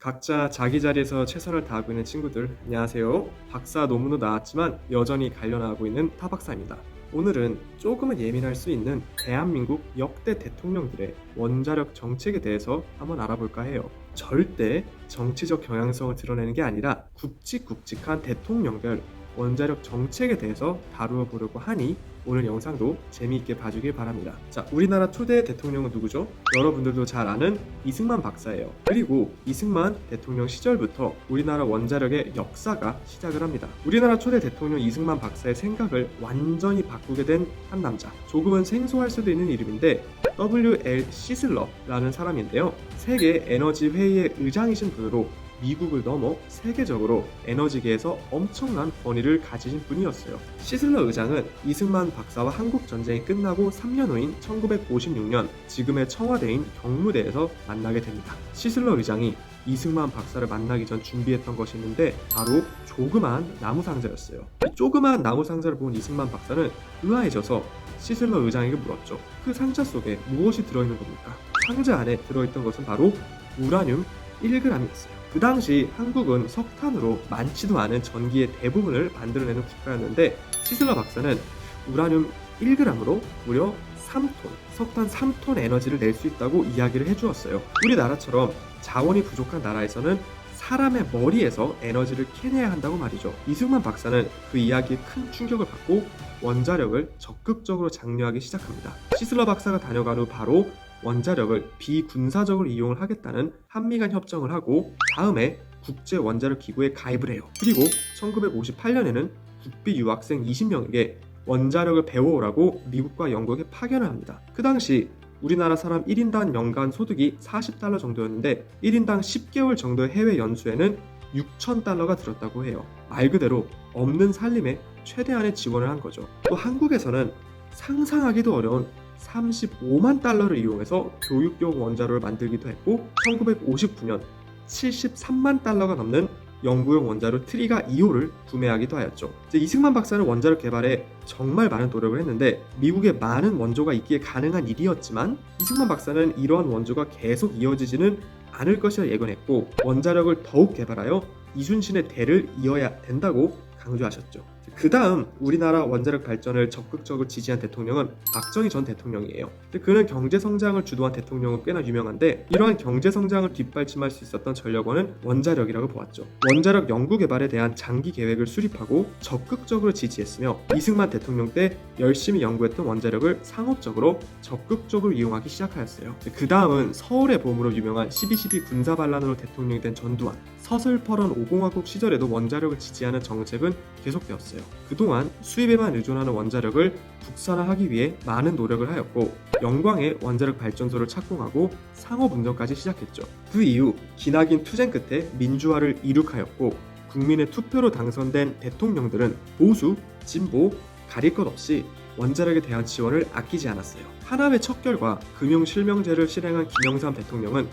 각자 자기 자리에서 최선을 다하고 있는 친구들, 안녕하세요. 박사 논문도 나왔지만 여전히 관련하고 있는 타박사입니다. 오늘은 조금은 예민할 수 있는 대한민국 역대 대통령들의 원자력 정책에 대해서 한번 알아볼까 해요. 절대 정치적 경향성을 드러내는 게 아니라 굵직굵직한 대통령별 원자력 정책에 대해서 다루어 보려고 하니 오늘 영상도 재미있게 봐주길 바랍니다. 자, 우리나라 초대 대통령은 누구죠? 여러분들도 잘 아는 이승만 박사예요. 그리고 이승만 대통령 시절부터 우리나라 원자력의 역사가 시작을 합니다. 우리나라 초대 대통령 이승만 박사의 생각을 완전히 바꾸게 된 한 남자. 조금은 생소할 수도 있는 이름인데 W.L. 시슬러라는 사람인데요. 세계 에너지 회의의 의장이신 분으로 미국을 넘어 세계적으로 에너지계에서 엄청난 권위를 가지신 분이었어요. 시슬러 의장은 이승만 박사와 한국전쟁이 끝나고 3년 후인 1956년 지금의 청와대인 경무대에서 만나게 됩니다. 시슬러 의장이 이승만 박사를 만나기 전 준비했던 것이 있는데 바로 조그만 나무 상자였어요. 이 조그만 나무 상자를 본 이승만 박사는 의아해져서 시슬러 의장에게 물었죠. 그 상자 속에 무엇이 들어있는 겁니까? 상자 안에 들어있던 것은 바로 우라늄 1g이었어요. 그 당시 한국은 석탄으로 많지도 않은 전기의 대부분을 만들어내는 국가였는데 시슬러 박사는 우라늄 1g으로 무려 3톤, 석탄 3톤 에너지를 낼 수 있다고 이야기를 해주었어요. 우리나라처럼 자원이 부족한 나라에서는 사람의 머리에서 에너지를 캐내야 한다고 말이죠. 이승만 박사는 그 이야기에 큰 충격을 받고 원자력을 적극적으로 장려하기 시작합니다. 시슬러 박사가 다녀간 후 바로 원자력을 비군사적으로 이용을 하겠다는 한미 간 협정을 하고 다음에 국제원자력기구에 가입을 해요. 그리고 1958년에는 국비 유학생 20명에게 원자력을 배워오라고 미국과 영국에 파견을 합니다. 그 당시 우리나라 사람 1인당 연간 소득이 $40 정도였는데 1인당 10개월 정도의 해외 연수에는 $6,000가 들었다고 해요. 말 그대로 없는 살림에 최대한의 지원을 한 거죠. 또 한국에서는 상상하기도 어려운 $35만 달러를 이용해서 교육용 원자로를 만들기도 했고 1959년 73만 달러가 넘는 연구용 원자로 트리가 2호를 구매하기도 하였죠. 이승만 박사는 원자력 개발에 정말 많은 노력을 했는데 미국에 많은 원조가 있기에 가능한 일이었지만 이승만 박사는 이러한 원조가 계속 이어지지는 않을 것이라 예견했고 원자력을 더욱 개발하여 이순신의 대를 이어야 된다고 강조하셨죠. 그 다음 우리나라 원자력 발전을 적극적으로 지지한 대통령은 박정희 전 대통령이에요. 그는 경제성장을 주도한 대통령은 꽤나 유명한데 이러한 경제성장을 뒷받침할 수 있었던 전력원은 원자력이라고 보았죠. 원자력 연구개발에 대한 장기 계획을 수립하고 적극적으로 지지했으며 이승만 대통령 때 열심히 연구했던 원자력을 상업적으로 적극적으로 이용하기 시작하였어요. 그 다음은 서울의 봄으로 유명한 12.12 군사반란으로 대통령이 된 전두환. 서슬퍼런 5공화국 시절에도 원자력을 지지하는 정책은 계속되었어요. 그동안 수입에만 의존하는 원자력을 국산화하기 위해 많은 노력을 하였고 영광의 원자력 발전소를 착공하고 상업 운전까지 시작했죠. 그 이후 기나긴 투쟁 끝에 민주화를 이룩하였고 국민의 투표로 당선된 대통령들은 보수, 진보, 가릴 것 없이 원자력에 대한 지원을 아끼지 않았어요. 하나회 척결과 금융실명제를 실행한 김영삼 대통령은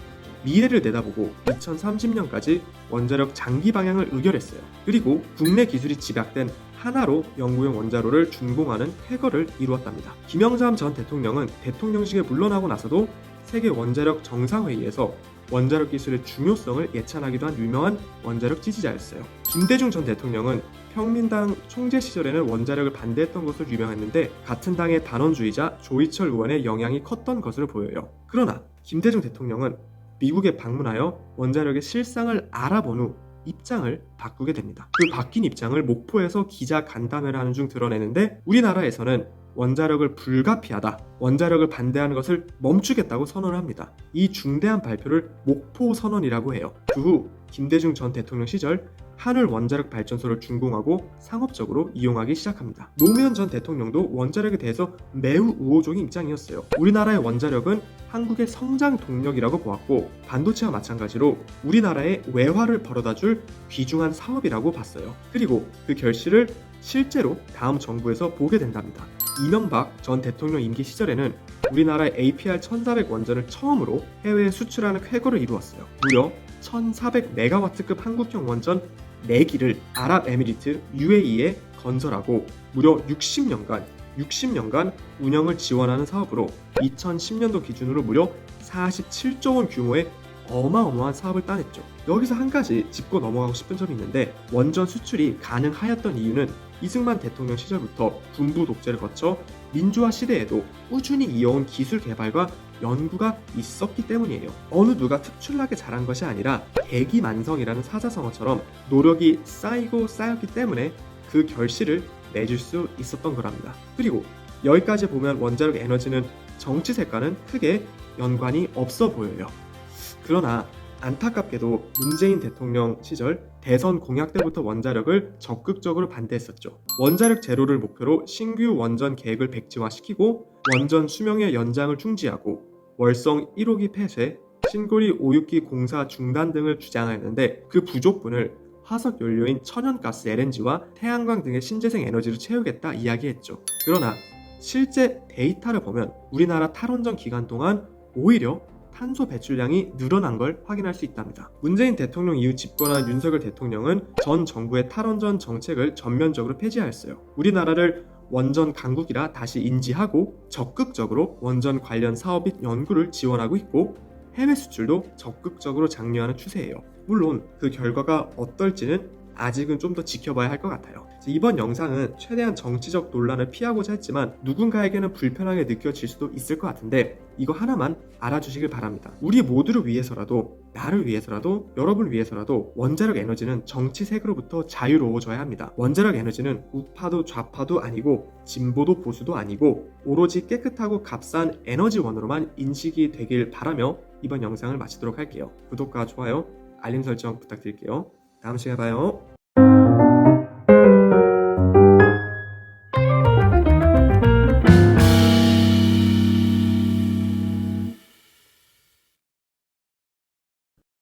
미래를 내다보고 2030년까지 원자력 장기 방향을 의결했어요. 그리고 국내 기술이 집약된 하나로 연구용 원자로를 준공하는 쾌거를 이루었답니다. 김영삼 전 대통령은 대통령직에 물러나고 나서도 세계 원자력 정상회의에서 원자력 기술의 중요성을 예찬하기도 한 유명한 원자력 지지자였어요. 김대중 전 대통령은 평민당 총재 시절에는 원자력을 반대했던 것으로 유명했는데 같은 당의 단원주의자 조이철 의원의 영향이 컸던 것으로 보여요. 그러나 김대중 대통령은 미국에 방문하여 원자력의 실상을 알아본 후 입장을 바꾸게 됩니다. 그 바뀐 입장을 목포에서 기자 간담회를 하는 중 드러내는데 우리나라에서는 원자력을 불가피하다, 원자력을 반대하는 것을 멈추겠다고 선언을 합니다. 이 중대한 발표를 목포 선언이라고 해요. 그 후 김대중 전 대통령 시절 한울 원자력 발전소를 준공하고 상업적으로 이용하기 시작합니다. 노무현 전 대통령도 원자력에 대해서 매우 우호적인 입장이었어요. 우리나라의 원자력은 한국의 성장 동력이라고 보았고 반도체와 마찬가지로 우리나라의 외화를 벌어다줄 귀중한 사업이라고 봤어요. 그리고 그 결실을 실제로 다음 정부에서 보게 된답니다. 이명박 전 대통령 임기 시절에는 우리나라의 APR 1400 원전을 처음으로 해외에 수출하는 쾌거를 이루었어요. 무려 1400메가와트급 한국형 원전 4기를 아랍에미리트 UAE에 건설하고 무려 60년간 운영을 지원하는 사업으로 2010년도 기준으로 무려 47조 원 규모의 어마어마한 사업을 따냈죠. 여기서 한 가지 짚고 넘어가고 싶은 점이 있는데, 원전 수출이 가능하였던 이유는 이승만 대통령 시절부터 군부 독재를 거쳐 민주화 시대에도 꾸준히 이어온 기술 개발과 연구가 있었기 때문이에요. 어느 누가 특출나게 잘한 것이 아니라 대기만성이라는 사자성어처럼 노력이 쌓이고 쌓였기 때문에 그 결실을 맺을 수 있었던 거랍니다. 그리고 여기까지 보면 원자력 에너지는 정치색과는 크게 연관이 없어 보여요. 그러나 안타깝게도 문재인 대통령 시절 대선 공약 때부터 원자력을 적극적으로 반대했었죠. 원자력 제로를 목표로 신규 원전 계획을 백지화시키고 원전 수명의 연장을 중지하고 월성 1호기 폐쇄, 신고리 5, 6기 공사 중단 등을 주장하였는데, 그 부족분을 화석 연료인 천연가스 LNG와 태양광 등의 신재생 에너지로 채우겠다 이야기했죠. 그러나 실제 데이터를 보면 우리나라 탈원전 기간 동안 오히려 탄소 배출량이 늘어난 걸 확인할 수 있답니다. 문재인 대통령 이후 집권한 윤석열 대통령은 전 정부의 탈원전 정책을 전면적으로 폐지하였어요. 우리나라를 원전 강국이라 다시 인지하고 적극적으로 원전 관련 사업 및 연구를 지원하고 있고, 해외 수출도 적극적으로 장려하는 추세예요. 물론 그 결과가 어떨지는 아직은 좀 더 지켜봐야 할 것 같아요. 이번 영상은 최대한 정치적 논란을 피하고자 했지만 누군가에게는 불편하게 느껴질 수도 있을 것 같은데, 이거 하나만 알아주시길 바랍니다. 우리 모두를 위해서라도, 나를 위해서라도, 여러분을 위해서라도 원자력 에너지는 정치색으로부터 자유로워져야 합니다. 원자력 에너지는 우파도 좌파도 아니고 진보도 보수도 아니고 오로지 깨끗하고 값싼 에너지원으로만 인식이 되길 바라며 이번 영상을 마치도록 할게요. 구독과 좋아요, 알림 설정 부탁드릴게요. 다음 시간에 봐요.